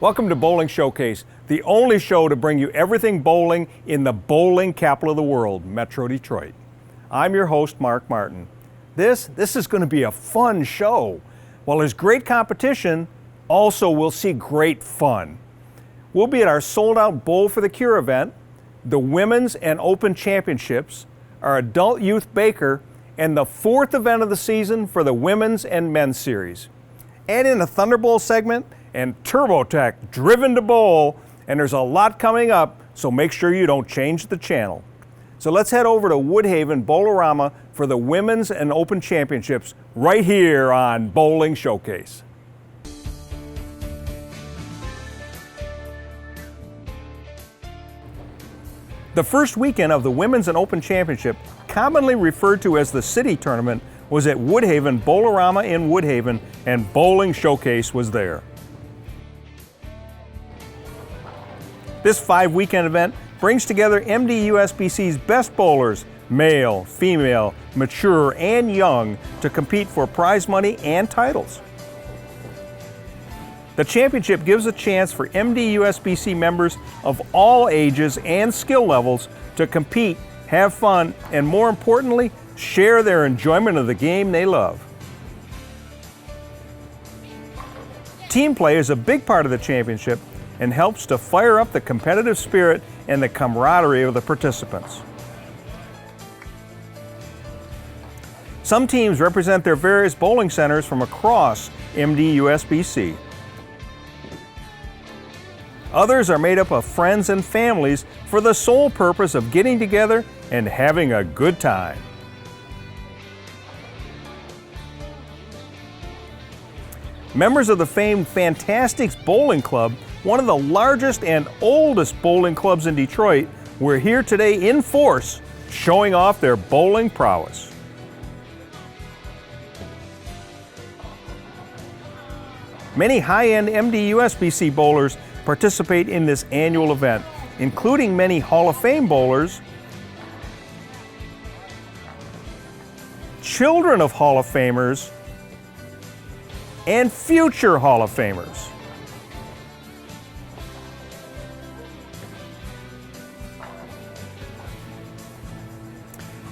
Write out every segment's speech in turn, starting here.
Welcome to Bowling Showcase, the only show to bring you everything bowling in the bowling capital of the world, Metro Detroit. I'm your host, Mark Martin. This is going to be a fun show. While there's great competition, also we'll see great fun. We'll be at our sold-out Bowl for the Cure event, the Women's and Open Championships, our Adult Youth Baker, and the fourth event of the season for the Women's and Men's Series. And in the Thunderbolt segment, and TurboTech, Driven to Bowl, and there's a lot coming up, so make sure you don't change the channel. So let's head over to Woodhaven Bowlorama for the Women's and Open Championships right here on Bowling Showcase. The first weekend of the Women's and Open Championship, commonly referred to as the City Tournament, was at Woodhaven Bowlorama in Woodhaven, and Bowling Showcase was there. This 5-weekend event brings together MD USBC's best bowlers, male, female, mature, and young, to compete for prize money and titles. The championship gives a chance for MD USBC members of all ages and skill levels to compete, have fun, and more importantly, share their enjoyment of the game they love. Team play is a big part of the championship and helps to fire up the competitive spirit and the camaraderie of the participants. Some teams represent their various bowling centers from across MD USBC. Others are made up of friends and families for the sole purpose of getting together and having a good time. Members of the famed Fantastics Bowling Club, one of the largest and oldest bowling clubs in Detroit, were here today in force, showing off their bowling prowess. Many high-end MD USBC bowlers participate in this annual event, including many Hall of Fame bowlers, children of Hall of Famers, and future Hall of Famers.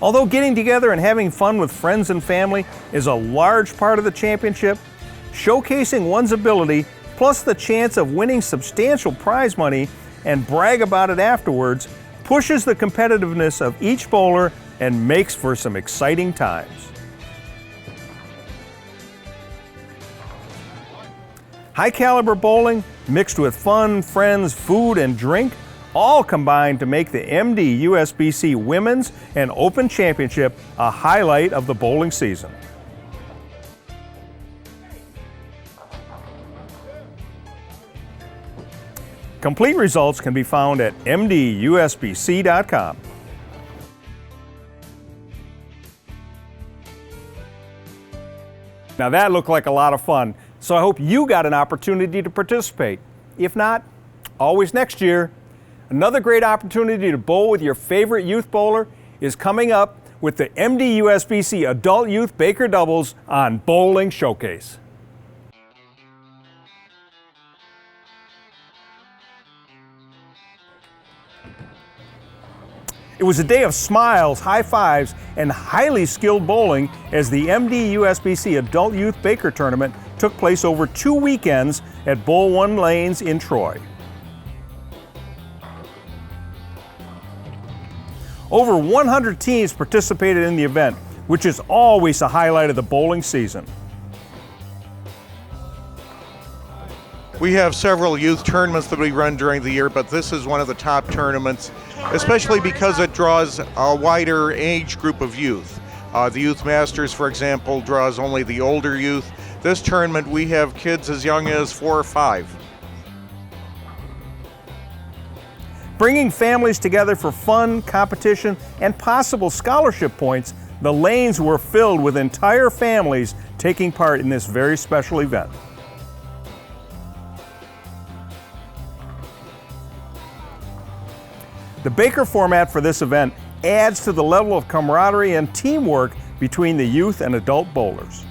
Although getting together and having fun with friends and family is a large part of the championship, showcasing one's ability, plus the chance of winning substantial prize money and brag about it afterwards, pushes the competitiveness of each bowler and makes for some exciting times. High caliber bowling, mixed with fun, friends, food, and drink, all combined to make the MD USBC Women's and Open Championship a highlight of the bowling season. Complete results can be found at mdusbc.com. Now that looked like a lot of fun, so I hope you got an opportunity to participate. If not, always next year. Another great opportunity to bowl with your favorite youth bowler is coming up with the MD USBC Adult Youth Baker Doubles on Bowling Showcase. It was a day of smiles, high fives, and highly skilled bowling as the MD USBC Adult Youth Baker Tournament took place over 2 weekends at Bowl 1 Lanes in Troy. Over 100 teams participated in the event, which is always a highlight of the bowling season. We have several youth tournaments that we run during the year, but this is one of the top tournaments, especially because it draws a wider age group of youth. The Youth Masters, for example, draws only the older youth. This tournament, we have kids as young as 4 or 5. Bringing families together for fun, competition, and possible scholarship points, the lanes were filled with entire families taking part in this very special event. The Baker format for this event adds to the level of camaraderie and teamwork between the youth and adult bowlers.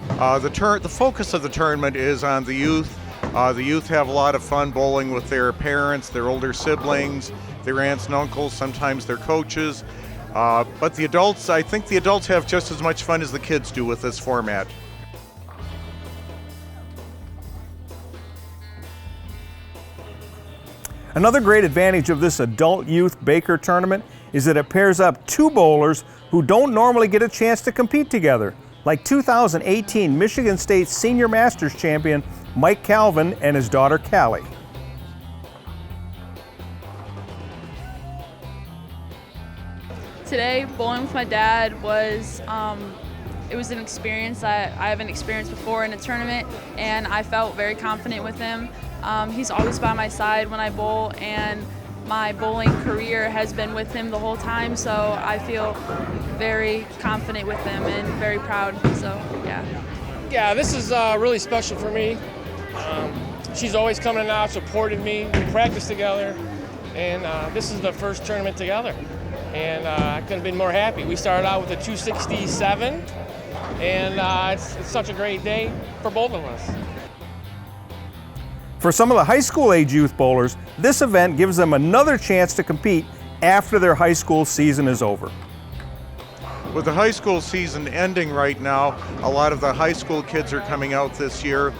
The focus of the tournament is on the youth The youth have a lot of fun bowling with their parents, their older siblings, their aunts and uncles, sometimes their coaches. But the adults, I think the adults have just as much fun as the kids do with this format. Another great advantage of this adult-youth Baker tournament is that it pairs up two bowlers who don't normally get a chance to compete together, like 2018 Michigan State Senior Masters champion Mike Calvin and his daughter Callie. Today, bowling with my dad was it was an experience I haven't experienced before in a tournament, and I felt very confident with him. He's always by my side when I bowl, and my bowling career has been with him the whole time, so I feel very confident with him and very proud, so yeah. Yeah, this is really special for me. She's always coming out, supported me. We practice together, and this is the first tournament together. And I couldn't have been more happy. We started out with a 267, and it's such a great day for both of us. For some of the high school age youth bowlers, this event gives them another chance to compete after their high school season is over. With the high school season ending right now, a lot of the high school kids are coming out this year.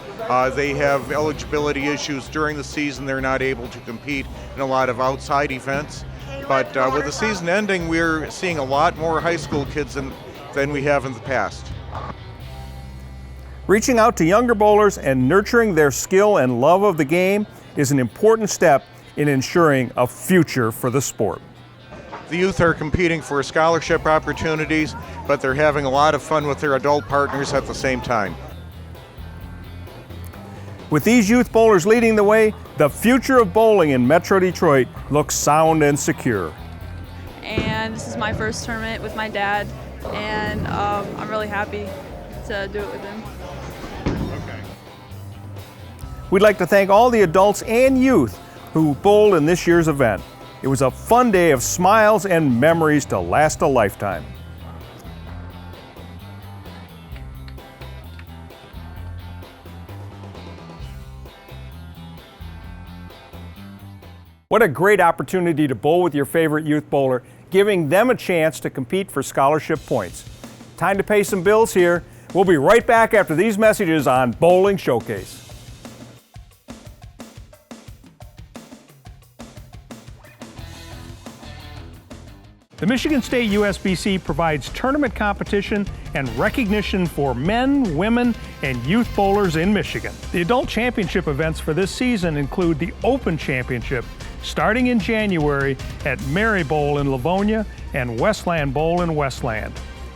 They have eligibility issues during the season. They're not able to compete in a lot of outside events. But with the season ending, we're seeing a lot more high school kids than we have in the past. Reaching out to younger bowlers and nurturing their skill and love of the game is an important step in ensuring a future for the sport. The youth are competing for scholarship opportunities, but they're having a lot of fun with their adult partners at the same time. With these youth bowlers leading the way, the future of bowling in Metro Detroit looks sound and secure. And this is my first tournament with my dad, and I'm really happy to do it with him. Okay. We'd like to thank all the adults and youth who bowled in this year's event. It was a fun day of smiles and memories to last a lifetime. What a great opportunity to bowl with your favorite youth bowler, giving them a chance to compete for scholarship points. Time to pay some bills here. We'll be right back after these messages on Bowling Showcase. The Michigan State USBC provides tournament competition and recognition for men, women, and youth bowlers in Michigan. The adult championship events for this season include the Open Championship, starting in January at Mary Bowl in Livonia and Westland Bowl in Westland,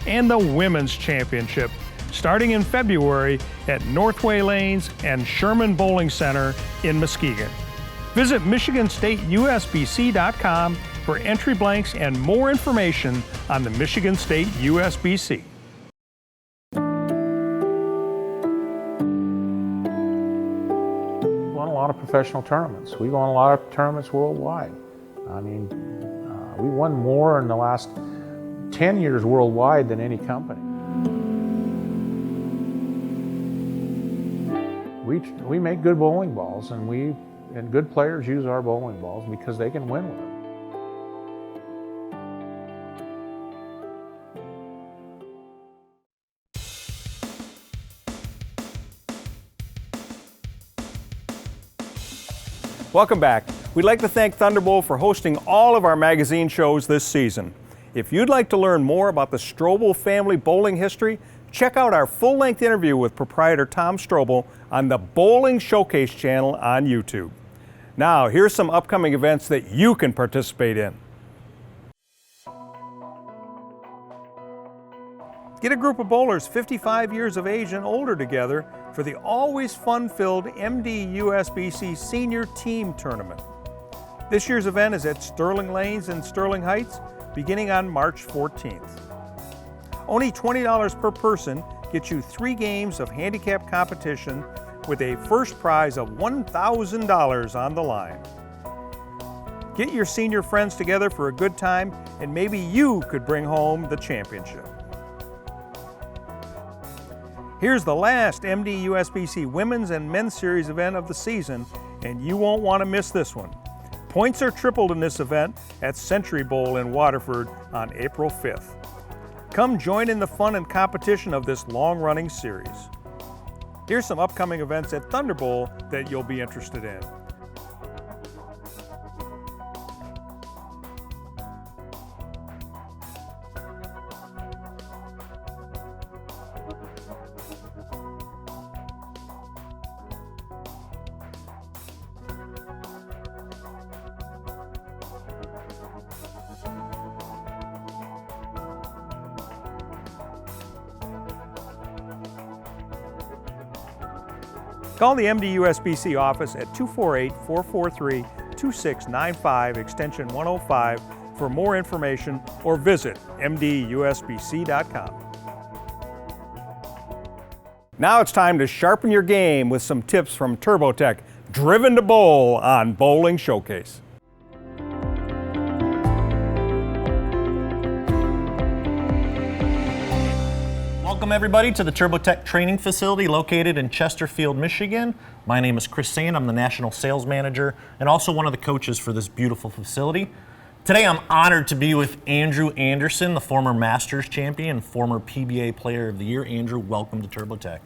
and the Women's Championship, starting in February at Northway Lanes and Sherman Bowling Center in Muskegon. Visit MichiganStateUSBC.com for entry blanks and more information on the Michigan State USBC. We won a lot of professional tournaments. We won a lot of tournaments worldwide. I mean, we won more in the last 10 years worldwide than any company. We make good bowling balls, and good players use our bowling balls because they can win with them. Welcome back. We'd like to thank Thunderbolt for hosting all of our magazine shows this season. If you'd like to learn more about the Strobel family bowling history, check out our full-length interview with proprietor Tom Strobel on the Bowling Showcase channel on YouTube. Now, here's some upcoming events that you can participate in. Get a group of bowlers 55 years of age and older together for the always fun-filled MD USBC Senior Team Tournament. This year's event is at Sterling Lanes in Sterling Heights, beginning on March 14th. Only $20 per person gets you 3 games of handicap competition with a first prize of $1,000 on the line. Get your senior friends together for a good time, and maybe you could bring home the championship. Here's the last MD USBC Women's and Men's Series event of the season, and you won't want to miss this one. Points are tripled in this event at Century Bowl in Waterford on April 5th. Come join in the fun and competition of this long-running series. Here's some upcoming events at Thunder Bowl that you'll be interested in. Call the MD USBC office at 248-443-2695, extension 105 for more information, or visit mdusbc.com. Now it's time to sharpen your game with some tips from TurboTech, driven to bowl on Bowling Showcase. Welcome everybody to the TurboTech training facility located in Chesterfield, Michigan. My name is Chris Sand. I'm the National Sales Manager and also one of the coaches for this beautiful facility. Today I'm honored to be with Andrew Anderson, the former Masters champion and former PBA Player of the Year. Andrew, welcome to TurboTech.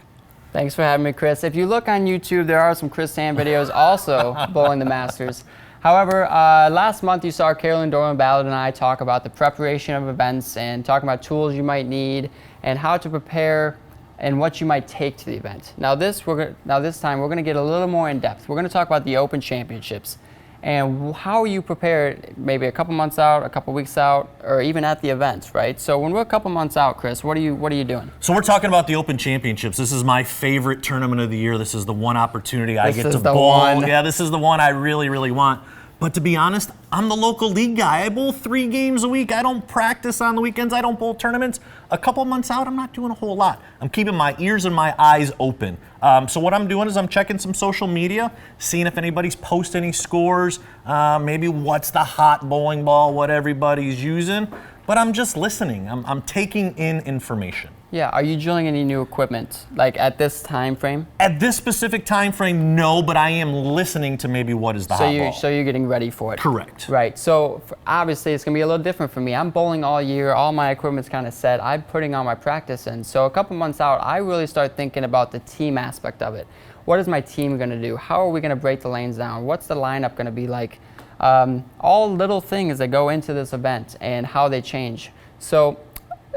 Thanks for having me, Chris. If you look on YouTube, there are some Chris Sand videos also bowling the Masters. However, last month you saw Carolyn Dorman Ballard and I talk about the preparation of events and talking about tools you might need and how to prepare and what you might take to the event. Now this time we're going to get a little more in depth. We're going to talk about the Open Championships and how you prepare maybe a couple months out, a couple weeks out, or even at the event, right? So when we're a couple months out, Chris, what are you doing? So we're talking about the Open Championships. This is my favorite tournament of the year. This is the one opportunity I get to bowl. Yeah, this is the one I really, really want. But to be honest, I'm the local league guy. I bowl 3 games a week. I don't practice on the weekends. I don't bowl tournaments. A couple months out, I'm not doing a whole lot. I'm keeping my ears and my eyes open. So what I'm doing is I'm checking some social media, seeing if anybody's posted any scores, maybe what's the hot bowling ball, what everybody's using. But I'm just listening. I'm taking in information. Yeah, are you drilling any new equipment, like at this time frame? At this specific time frame, no, but I am listening to maybe what is the hot ball. So you're getting ready for it? Correct. Right, so obviously it's going to be a little different for me. I'm bowling all year, all my equipment's kind of set, I'm putting all my practice in. So a couple months out, I really start thinking about the team aspect of it. What is my team going to do? How are we going to break the lanes down? What's the lineup going to be like? All little things that go into this event and how they change. So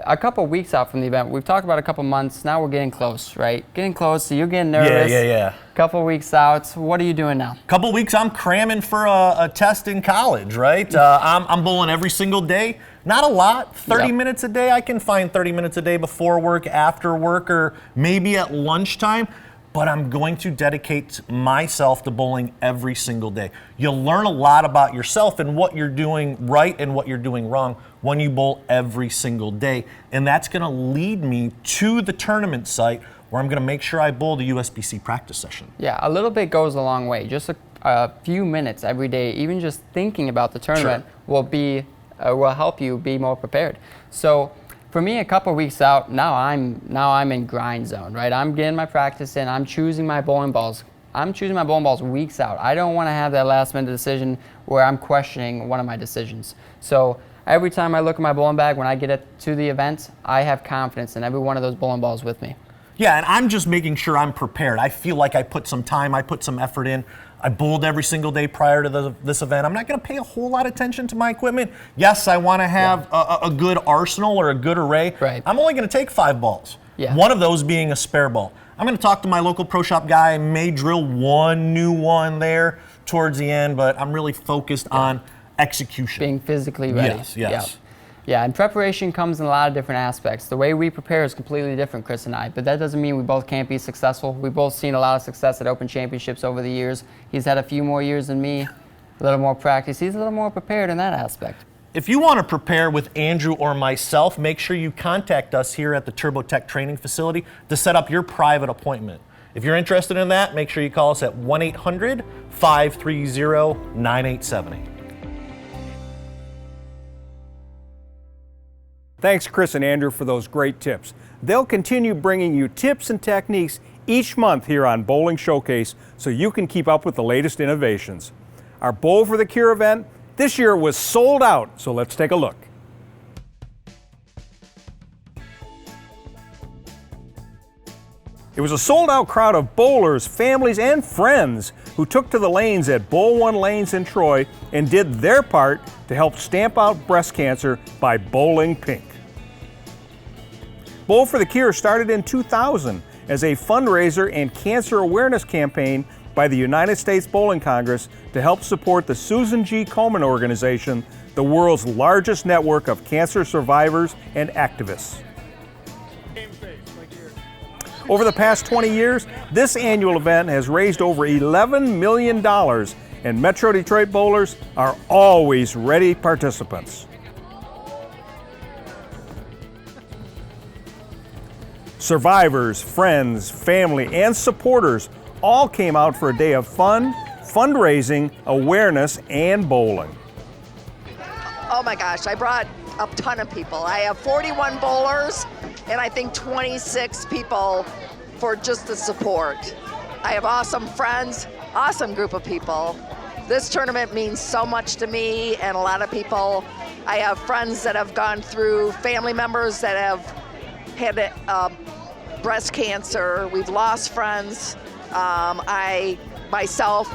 a couple weeks out from the event, we've talked about a couple months, now we're getting close, right? Getting close, so you're getting nervous. Yeah. Couple weeks out, what are you doing now? Couple weeks, I'm cramming for a test in college, right? I'm bowling every single day. Not a lot, 30 minutes a day. I can find 30 minutes a day before work, after work, or maybe at lunchtime. But I'm going to dedicate myself to bowling every single day. You'll learn a lot about yourself and what you're doing right and what you're doing wrong when you bowl every single day. And that's going to lead me to the tournament site where I'm going to make sure I bowl the USBC practice session. Yeah, a little bit goes a long way. Just a few minutes every day, even just thinking about the tournament will help you be more prepared. So for me, a couple weeks out, now I'm in grind zone, right? I'm getting my practice in. I'm choosing my bowling balls. I'm choosing my bowling balls weeks out. I don't want to have that last minute decision where I'm questioning one of my decisions. So every time I look at my bowling bag, when I get it to the event, I have confidence in every one of those bowling balls with me. Yeah, and I'm just making sure I'm prepared. I feel like I put some time, I put some effort in. I bowled every single day prior to this event. I'm not going to pay a whole lot of attention to my equipment. Yes, I want to have a good arsenal or a good array. Right. I'm only going to take 5 balls. Yeah. One of those being a spare ball. I'm going to talk to my local pro shop guy. I may drill one new one there towards the end, but I'm really focused on execution. Being physically ready. Yes. Yeah, and preparation comes in a lot of different aspects. The way we prepare is completely different, Chris and I, but that doesn't mean we both can't be successful. We've both seen a lot of success at Open Championships over the years. He's had a few more years than me, a little more practice. He's a little more prepared in that aspect. If you want to prepare with Andrew or myself, make sure you contact us here at the TurboTech training facility to set up your private appointment. If you're interested in that, make sure you call us at 1-800-530-9878. 。Thanks, Chris and Andrew, for those great tips. They'll continue bringing you tips and techniques each month here on Bowling Showcase so you can keep up with the latest innovations. Our Bowl for the Cure event this year was sold out, so let's take a look. It was a sold-out crowd of bowlers, families, and friends who took to the lanes at Bowl 1 Lanes in Troy and did their part to help stamp out breast cancer by bowling pink. Bowl for the Cure started in 2000 as a fundraiser and cancer awareness campaign by the United States Bowling Congress to help support the Susan G. Komen organization, the world's largest network of cancer survivors and activists. Over the past 20 years, this annual event has raised over $11 million, and Metro Detroit bowlers are always ready participants. Survivors, friends, family, and supporters all came out for a day of fun, fundraising, awareness, and bowling. Oh my gosh, I brought a ton of people. I have 41 bowlers and I think 26 people for just the support. I have awesome friends, awesome group of people. This tournament means so much to me and a lot of people. I have friends that have gone through, family members that have had breast cancer. We've lost friends. I myself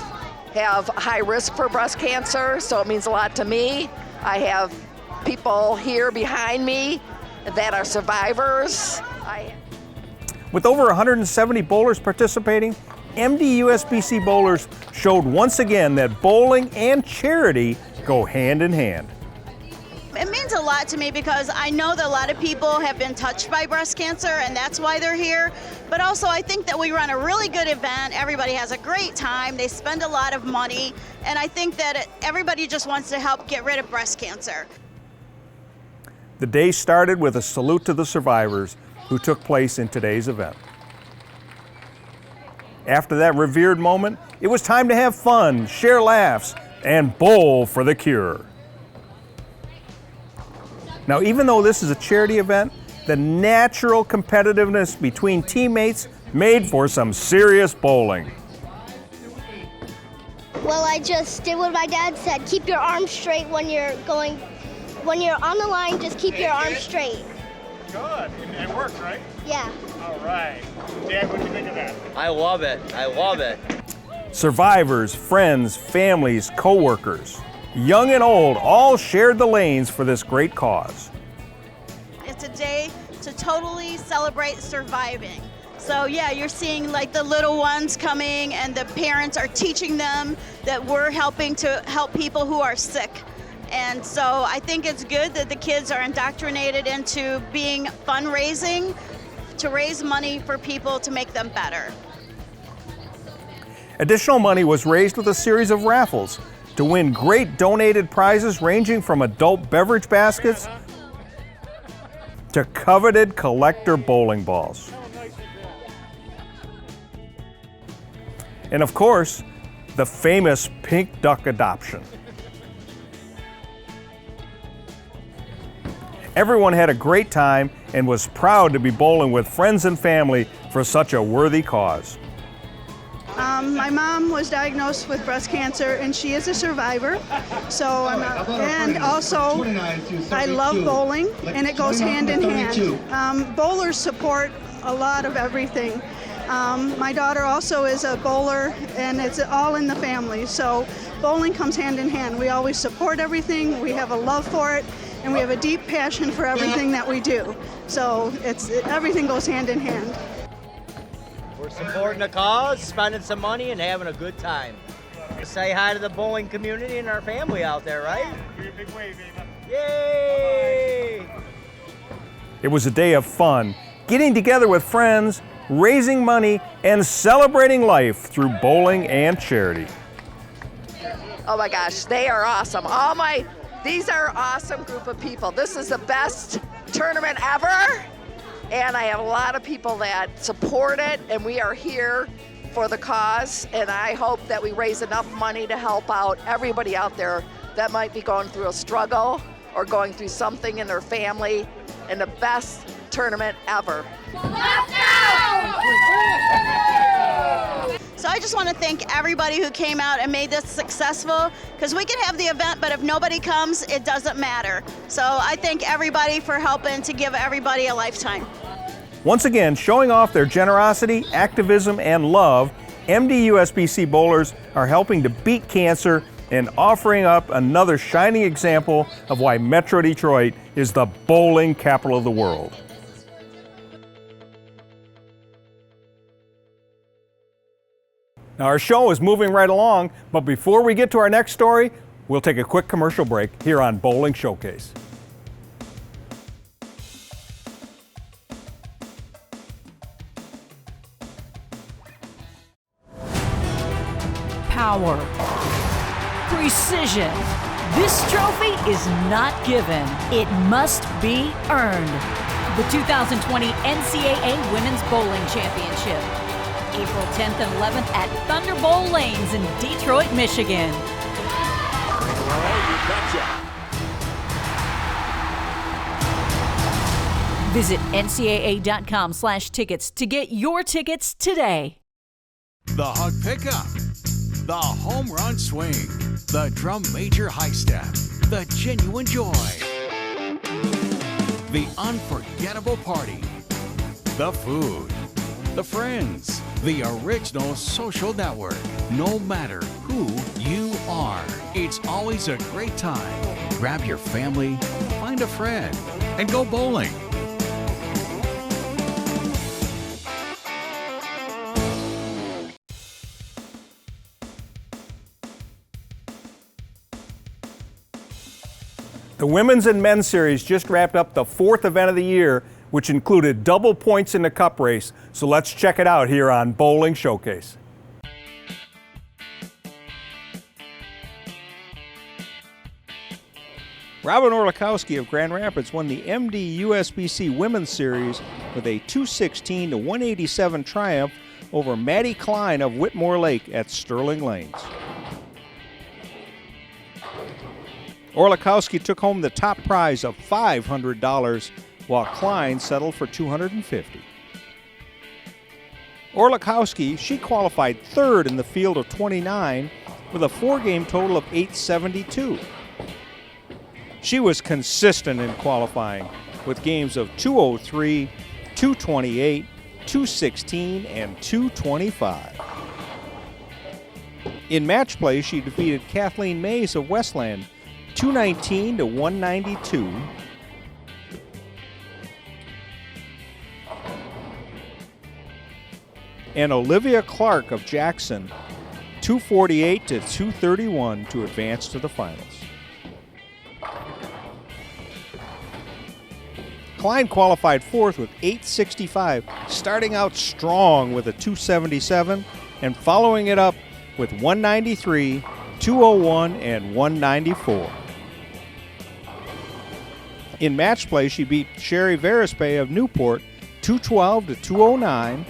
have high risk for breast cancer, so it means a lot to me. I have people here behind me that are survivors. With over 170 bowlers participating, MD USBC bowlers showed once again that bowling and charity go hand in hand. It means a lot to me because I know that a lot of people have been touched by breast cancer and that's why they're here. But also I think that we run a really good event. Everybody has a great time. They spend a lot of money. And I think that everybody just wants to help get rid of breast cancer. The day started with a salute to the survivors who took place in today's event. After that revered moment, it was time to have fun, share laughs, and bowl for the cure. Now, even though this is a charity event, the natural competitiveness between teammates made for some serious bowling. Well, I just did what my dad said. Keep your arms straight when you're on the line, just keep your arms straight. Good, and it worked, right? Yeah. All right. Dad, what do you think of that? I love it, I love it. Survivors, friends, families, co-workers, young and old, all shared the lanes for this great cause. It's a day to totally celebrate surviving. So yeah, you're seeing like the little ones coming and the parents are teaching them that we're helping to help people who are sick. And so I think it's good that the kids are indoctrinated into being fundraising to raise money for people to make them better. Additional money was raised with a series of raffles to win great donated prizes ranging from adult beverage baskets to coveted collector bowling balls. And of course, the famous pink duck adoption. Everyone had a great time and was proud to be bowling with friends and family for such a worthy cause. My mom was diagnosed with breast cancer and she is a survivor. So and also I love bowling and it goes hand in hand. Bowlers support a lot of everything. My daughter also is a bowler and it's all in the family. So bowling comes hand in hand. We always support everything. We have a love for it. And we have a deep passion for everything that we do. So everything goes hand in hand. We're supporting the cause, spending some money, and having a good time. Say hi to the bowling community and our family out there, right? Give you a big wave, Ava. Yay! It was a day of fun, getting together with friends, raising money, and celebrating life through bowling and charity. Oh my gosh, they are awesome. These are an awesome group of people. This is the best tournament ever. And I have a lot of people that support it, and we are here for the cause. And I hope that we raise enough money to help out everybody out there that might be going through a struggle or going through something in their family. and the best tournament ever. So I just want to thank everybody who came out and made this successful, because we can have the event, but if nobody comes, it doesn't matter. So I thank everybody for helping to give everybody a lifetime. Once again, showing off their generosity, activism, and love, MD USBC bowlers are helping to beat cancer and offering up another shining example of why Metro Detroit is the bowling capital of the world. Now our show is moving right along, but before we get to our next story, we'll take a quick commercial break here on Bowling Showcase. Power, precision. This trophy is not given. It must be earned. The 2020 NCAA Women's Bowling Championship. April 10th and 11th at Thunderbowl Lanes in Detroit, Michigan. Visit ncaa.com/tickets to get your tickets today. The hug pickup, the home run swing, the drum major high step, the genuine joy, the unforgettable party, the food, the friends, the original social network. No matter who you are, it's always a great time. Grab your family, find a friend, and go bowling. The Women's and Men's Series just wrapped up the 4th event of the year, which included double points in the cup race. So let's check it out here on Bowling Showcase. Robin Orlikowski of Grand Rapids won the MD USBC Women's Series with a 216 to 187 triumph over Maddie Klein of Whitmore Lake at Sterling Lanes. Orlikowski took home the top prize of $500, while Klein settled for $250. Orlikowski, she qualified third in the field of 29 with a 4-game total of 872. She was consistent in qualifying with games of 203, 228, 216, and 225. In match play, she defeated Kathleen Mays of Westland 219 to 192. And Olivia Clark of Jackson 248 to 231 to advance to the finals. Klein qualified fourth with 865, starting out strong with a 277 and following it up with 193, 201, and 194. In match play, she beat Sherry Verispe of Newport 212 to 209.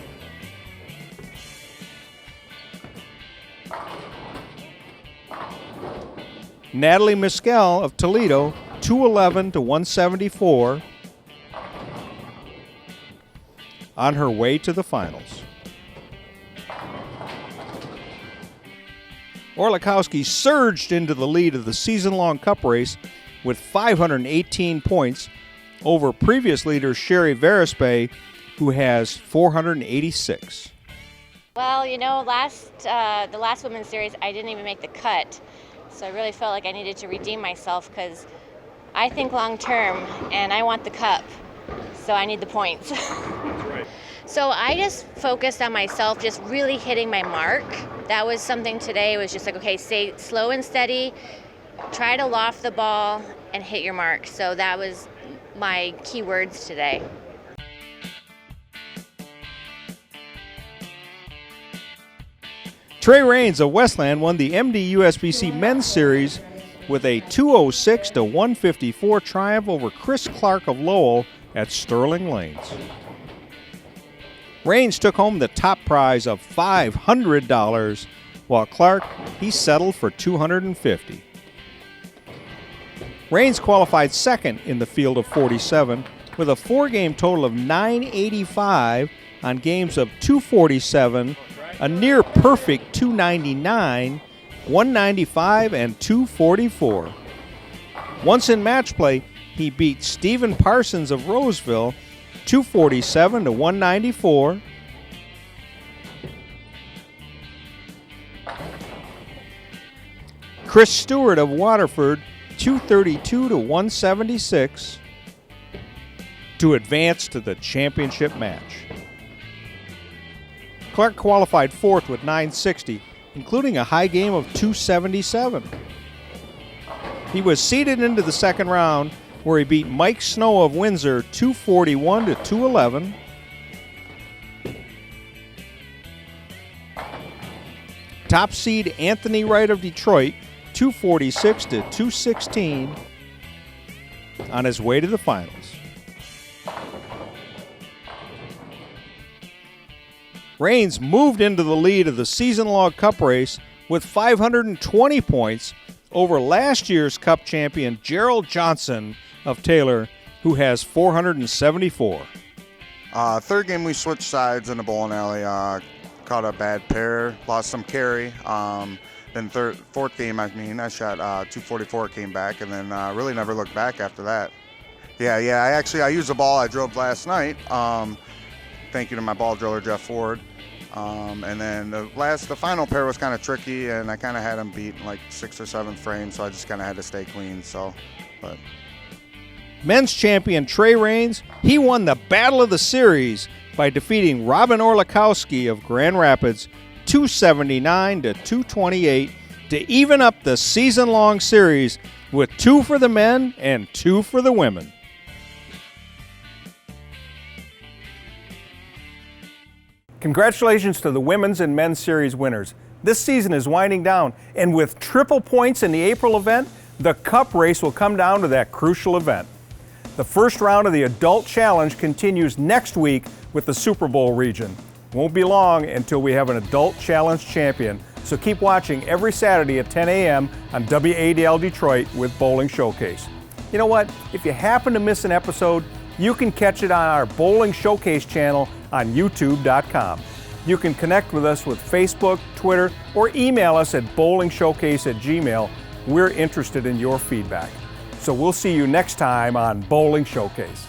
Natalie Mescal of Toledo 211 to 174 on her way to the finals. Orlikowski surged into the lead of the season-long cup race with 518 points over previous leader Sherry Verispe, who has 486. Well, you know, the last Women's Series, I didn't even make the cut. So I really felt like I needed to redeem myself because I think long term and I want the cup. So I need the points. That's right. So I just focused on myself, just really hitting my mark. That was something today. It was just like, okay, stay slow and steady, try to loft the ball and hit your mark. So that was my key words today. Trey Raines of Westland won the MD USBC Men's Series with a 206 to 154 triumph over Chris Clark of Lowell at Sterling Lanes. Raines took home the top prize of $500, while Clark, he settled for $250. Raines qualified second in the field of 47 with a 4-game total of 985 on games of 247, a near perfect 299, 195, and 244. Once in match play, he beat Stephen Parsons of Roseville 247 to 194. Chris Stewart of Waterford 232 to 176 to advance to the championship match. Clark qualified fourth with 960, including a high game of 277. He was seeded into the second round, where he beat Mike Snow of Windsor 241 to 211. Top seed Anthony Wright of Detroit 246 to 216 on his way to the finals. Raines moved into the lead of the season-long cup race with 520 points over last year's cup champion Gerald Johnson of Taylor, who has 474. Third game we switched sides in the bowling alley, caught a bad pair, lost some carry. Then fourth game, I shot 244, came back, and then really never looked back after that. Yeah, I used the ball I drove last night. Thank you to my ball driller, Jeff Ford. And then the final pair was kind of tricky, and I kind of had him beat in like 6th or 7th frame, so I just kind of had to stay clean. But men's champion Trey Raines, he won the Battle of the Series by defeating Robin Orlikowski of Grand Rapids 279 to 228 to even up the season-long series with 2 for the men and 2 for the women. Congratulations to the women's and men's series winners. This season is winding down, and with triple points in the April event, the cup race will come down to that crucial event. The first round of the Adult Challenge continues next week with the Super Bowl region. Won't be long until we have an Adult Challenge champion, so keep watching every Saturday at 10 a.m. on WADL Detroit with Bowling Showcase. You know what? If you happen to miss an episode, you can catch it on our Bowling Showcase channel on YouTube.com. You can connect with us with Facebook, Twitter, or email us at bowlingshowcase@gmail.com. We're interested in your feedback. So we'll see you next time on Bowling Showcase.